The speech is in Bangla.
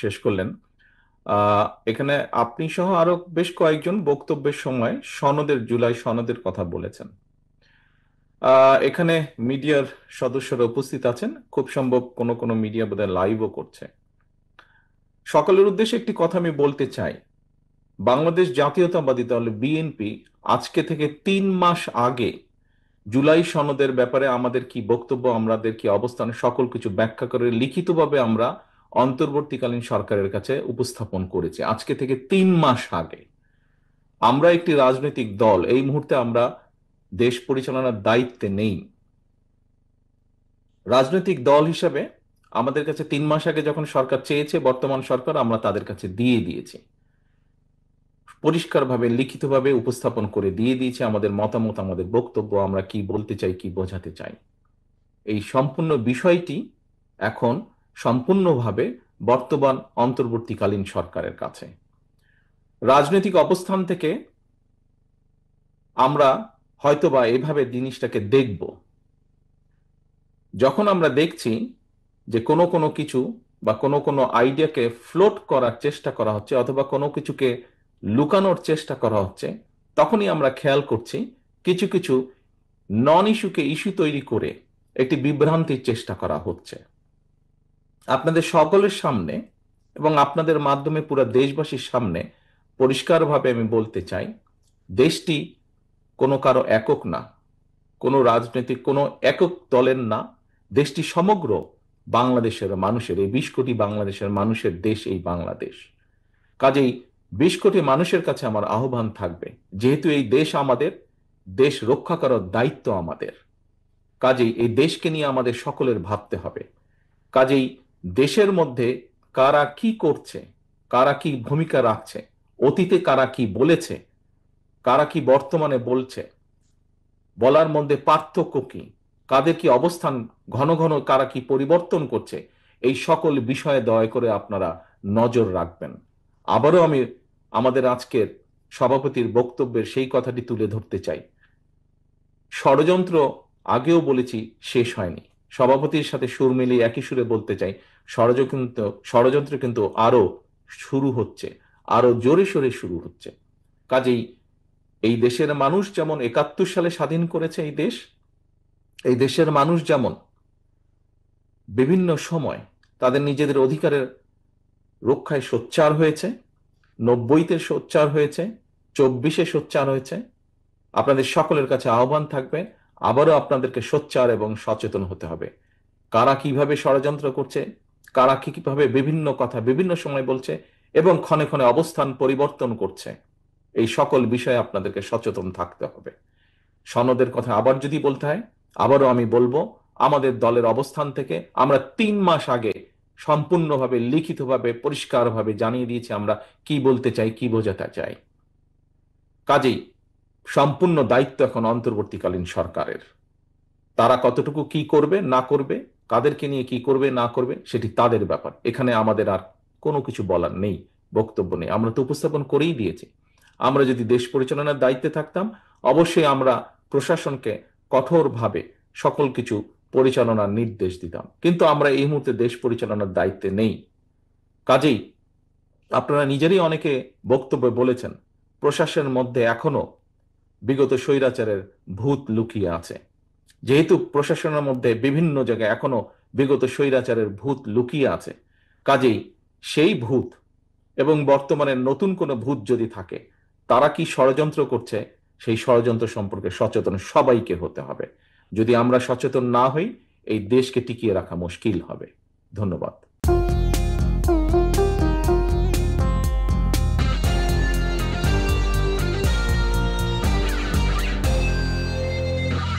শেষ করলেন। এখানে আপনি সহ আরো বেশ কয়েকজন বক্তব্যের সময় জুলাই সনদের কথা বলেছেন। এখানে মিডিয়ার সদস্যরা উপস্থিত আছেন, খুব সম্ভব কোনো কোনো মিডিয়া বোধহয় লাইভও করছে। সকলের উদ্দেশ্যে একটি কথা আমি বলতে চাই। বাংলাদেশ জাতীয়তাবাদী দল বিএনপি আজকে থেকে 3 মাস আগে জুলাই সনদের ব্যাপারে আমাদের কি বক্তব্য, আমাদের কি অবস্থান, সকল কিছু ব্যাখ্যা করে লিখিতভাবে আমরা অন্তর্বর্তীকালীন সরকারের কাছে উপস্থাপন করেছি। আজকে থেকে 3 মাস আগে আমরা একটি রাজনৈতিক দল, এই মুহূর্তে আমরা দেশ পরিচালনার দায়িত্বে নেই। রাজনৈতিক দল হিসেবে আমাদের কাছে 3 মাস আগে যখন সরকার চেয়েছে, বর্তমান সরকার, আমরা তাদের কাছে দিয়ে দিয়েছি, পরিষ্কারভাবে লিখিতভাবে উপস্থাপন করে দিয়ে দিয়েছি আমাদের মতামত, আমাদের বক্তব্য, আমরা কি বলতে চাই, কি বোঝাতে চাই। এই সম্পূর্ণ বিষয়টি এখন সম্পূর্ণভাবে বর্তমান অন্তর্বর্তীকালীন সরকারের কাছে। রাজনৈতিক অবস্থান থেকে আমরা হয়তোবা এভাবে জিনিসটাকে দেখব, যখন আমরা দেখছি যে কোনো কোনো কিছু বা কোনো কোনো আইডিয়াকে ফ্লোট করার চেষ্টা করা হচ্ছে অথবা কোনো কিছুকে লুকানোর চেষ্টা করা হচ্ছে, তখনই আমরা খেয়াল করছি কিছু কিছু নন ইস্যুকে ইস্যু তৈরি করে একটি বিভ্রান্তির চেষ্টা করা হচ্ছে। আপনাদের সকলের সামনে এবং আপনাদের মাধ্যমে পুরো দেশবাসীর সামনে পরিষ্কারভাবে আমি বলতে চাই, দেশটি কোনো কারো একক না, কোনো রাজনৈতিক কোনো একক দলের না, দেশটি সমগ্র বাংলাদেশের মানুষের, এই 20 কোটি বাংলাদেশের মানুষের দেশ এই বাংলাদেশ। কাজেই 20 কোটি মানুষের কাছে আমার আহ্বান থাকবে, যেহেতু এই দেশ আমাদের, দেশ রক্ষা করার দায়িত্ব আমাদের, কাজেই এই দেশকে নিয়ে আমাদের সকলের ভাবতে হবে। কাজেই দেশের মধ্যে কারা কি করছে, কারা কি ভূমিকা রাখছে, অতীতে কারা কি বলেছে, কারা কি বর্তমানে বলছে, বলার মধ্যে পার্থক্য কি, কাদের কি অবস্থান, ঘন ঘন কারা কি পরিবর্তন করছে, এই সকল বিষয়ে দয়া করে আপনারা নজর রাখবেন। আবারও আমি আমাদের আজকের সভাপতির বক্তব্যের সেই কথাটি তুলে ধরতে চাই। ষড়যন্ত্র আগেও বলেছি, শেষ হয়নি। সভাপতির সাথে সুর মিলিয়ে একই সুরে বলতে চাই, ষড়যন্ত্র কিন্তু আরো শুরু হচ্ছে, আরো জোরে সোরে শুরু হচ্ছে। কাজেই এই দেশের মানুষ যেমন 71 সালে স্বাধীন করেছে এই দেশ, এই দেশের মানুষ যেমন বিভিন্ন সময় তাদের নিজেদের অধিকারের রক্ষায় সোচ্চার হয়েছে, 90-তে সোচ্চার হয়েছে, 24-এ সোচ্চার হয়েছে, আপনাদের সকলের কাছে আহ্বান থাকবে আবারও আপনাদেরকে সোচ্চার এবং সচেতন হতে হবে। কারা কিভাবে ষড়যন্ত্র করছে, কারা কিভাবে বিভিন্ন কথা বিভিন্ন সময় বলছে এবং ক্ষণে ক্ষণে অবস্থান পরিবর্তন করছে, এই সকল বিষয়ে আপনাদেরকে সচেতন থাকতে হবে। সনদের কথা আবার যদি বলতে হয়, আবারও আমি বলবো, আমাদের দলের অবস্থান থেকে আমরা 3 মাস আগে সম্পূর্ণভাবে লিখিতভাবে পরিষ্কারভাবে জানিয়ে দিয়েছি আমরা কি বলতে চাই, কি বোঝাতে চাই। কাজেই সম্পূর্ণ দায়িত্ব এখন অন্তর্বর্তীকালীন সরকারের। তারা কতটুকু কি করবে না করবে, কাদেরকে নিয়ে কি করবে না করবে, সেটি তাদের ব্যাপার। এখানে আমাদের আর কোনো কিছু বলার নেই, বক্তব্য নেই, আমরা তো উপস্থাপন করেই দিয়েছি। আমরা যদি দেশ পরিচালনার দায়িত্বে থাকতাম, অবশ্যই আমরা প্রশাসনকে কঠোরভাবে সকল কিছু পরিচালনার নির্দেশ দিতাম, কিন্তু আমরা এই মুহূর্তে দেশ পরিচালনার দায়িত্বে নেই। কাজেই আপনারা নিজেরই অনেকে বক্তব্যে বলেছেন, প্রশাসনের মধ্যে এখনো বিগত স্বৈরাচারের ভূত লুকিয়ে আছে। যেহেতু প্রশাসনের মধ্যে বিভিন্ন জায়গায় এখনো বিগত স্বৈরাচারের ভূত লুকিয়ে আছে, কাজেই সেই ভূত এবং বর্তমানে নতুন কোনো ভূত যদি থাকে, তারা কি ষড়যন্ত্র করছে, সেই ষড়যন্ত্র সম্পর্কে সচেতন সবাইকে হতে হবে। যদি আমরা সচেতন না হই, এই দেশকে টিকিয়ে রাখা মুশকিল হবে। ধন্যবাদ।